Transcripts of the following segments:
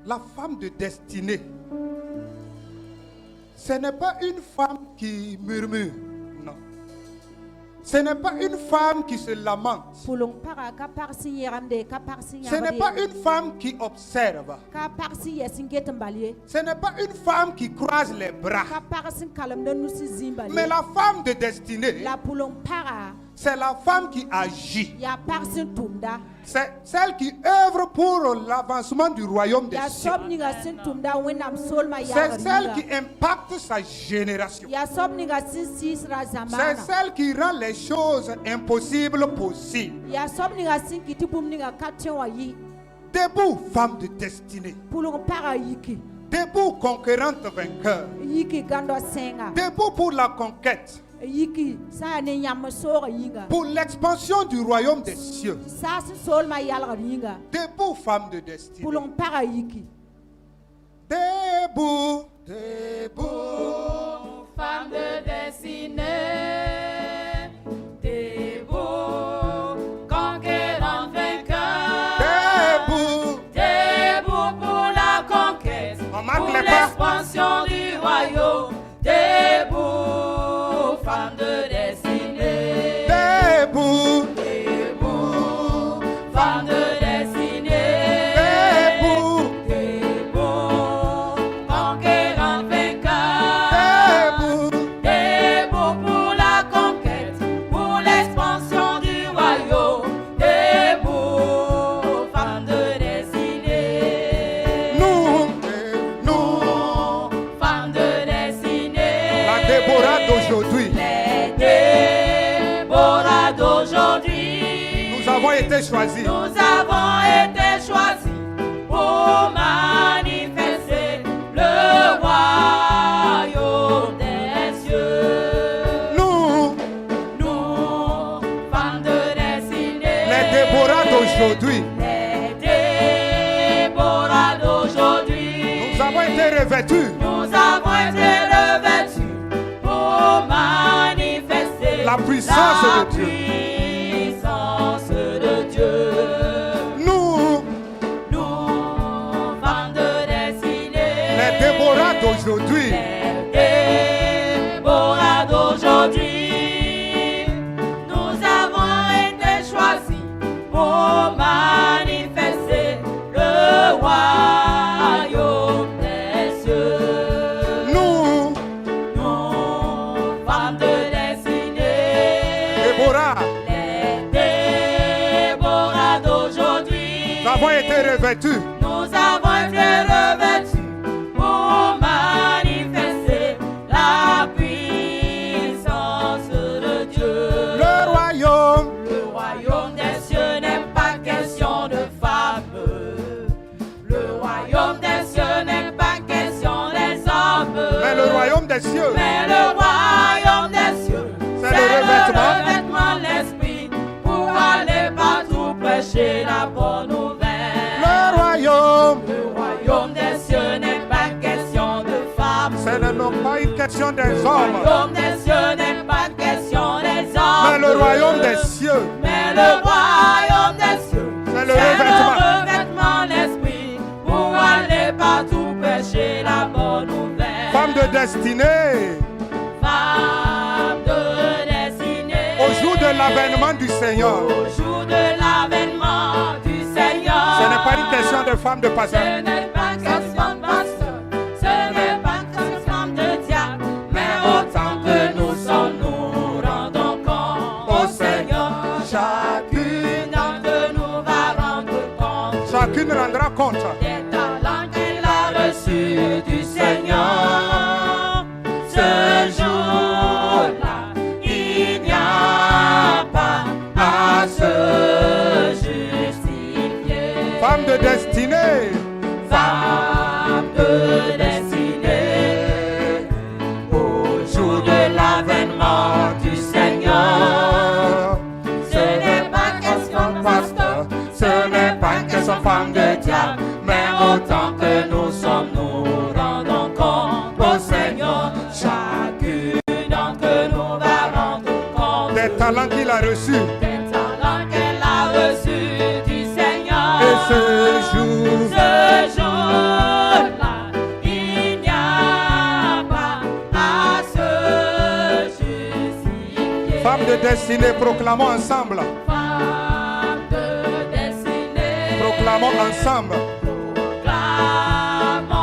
La femme de destinée, ce n'est pas une femme qui murmure, non. Ce n'est pas une femme qui se lamente. Ce n'est pas une femme qui observe. Ce n'est pas une femme qui croise les bras. Mais la femme de destinée, c'est la femme qui agit. C'est celle qui œuvre pour l'avancement du royaume des cieux. C'est celle qui impacte sa génération. C'est celle qui rend les choses impossibles possibles. Debout, femme de destinée. Debout, conquérante vainqueur. Debout pour la conquête. Pour l'expansion du royaume des cieux. Debout, femme de destinée. Debout, debout, femme de destinée. Debout, conquérante vainqueur. Debout, debout pour la conquête. Pour l'expansion du royaume. Debout, femme de destinée. Debout, debout, femme de destinée. Debout, debout, conquérant vainqueur. Debout, debout pour la conquête, pour l'expansion du royaume. Debout, femme de destinée. Nous, femme de destinée. la Déborah d'aujourd'hui. Déborah d'aujourd'hui. Nous avons été choisis. Nous avons été choisis pour manifester le royaume des cieux. Nous, femmes de destinée. les Déborah d'aujourd'hui. Les Déborah d'aujourd'hui. Nous avons été revêtus. Nous avons été revêtus pour manifester La puissance de Dieu. puissance de Dieu. Nous, Femmes de destinée. les Déborah d'aujourd'hui. Les Déborah d'aujourd'hui. Nous avons été choisis pour manifester le royaume des cieux. Nous, Femmes de destinée. Déborah, Les Déborah d'aujourd'hui. nous avons été revêtus. Nous avons été revêtus pour manifester la puissance de Dieu. Le royaume, Le royaume des cieux n'est pas question de femmes. Le royaume des cieux n'est pas question des hommes. mais le royaume des cieux, Mais le royaume des cieux, c'est le revêtement de l'esprit pour aller partout prêcher la bonne nouvelle. le royaume, Le royaume des cieux n'est pas question de femmes. ce n'est non pas une question des Le hommes, royaume des cieux n'est pas question des hommes. mais le royaume des cieux, Mais le royaume des cieux, c'est le revêtement. revêtement de l'esprit pour aller partout prêcher la bonne nouvelle. Femme de destinée, Femme de destinée. au jour de l'avènement du Seigneur, Au jour de l'avènement du Seigneur. ce n'est pas une question de femme de Ce pasteur. n'est pas question de pasteur, ce n'est pas question de diable, mais autant que nous sommes, nous rendons compte au Seigneur. Chacune d'entre nous va rendre compte Chacune rendra compte des talents qu'elle a reçus du Seigneur. Ce jour-là, il n'y a pas à se justifier. Femme de destinée, Femme de destinée, au jour de l'avènement du Seigneur. Ce n'est pas question de pasteur, ce n'est pas question de femme de diable, mais autant que nous sommes, nous rendons compte au Seigneur. Chacune d'entre nous va rendre compte des talents qu'il a reçus. des talents qu'elle a reçus du Seigneur. Et destinée, proclamons ensemble. Femmes de destinée. Proclamons ensemble. Proclamons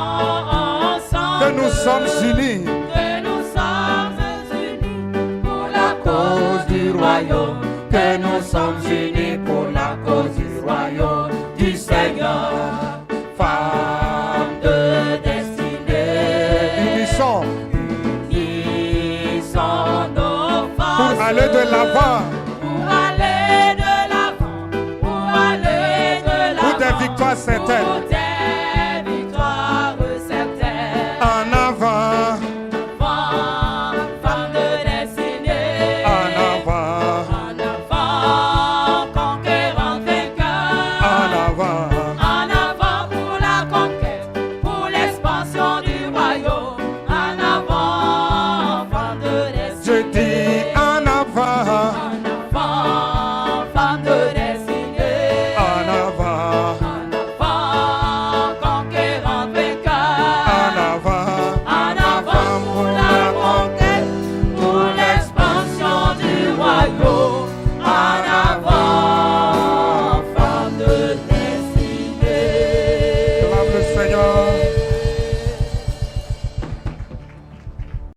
ensemble. Que nous sommes unis. Que nous sommes unis pour la cause du royaume. Que nous sommes unis pour la cause du royaume du Seigneur. Femmes de destinée. Unissons. Unissons nos forces. Pour aller de l'avant. Pour aller de l'avant. Pour aller de l'avant. Pour des victoires certaines.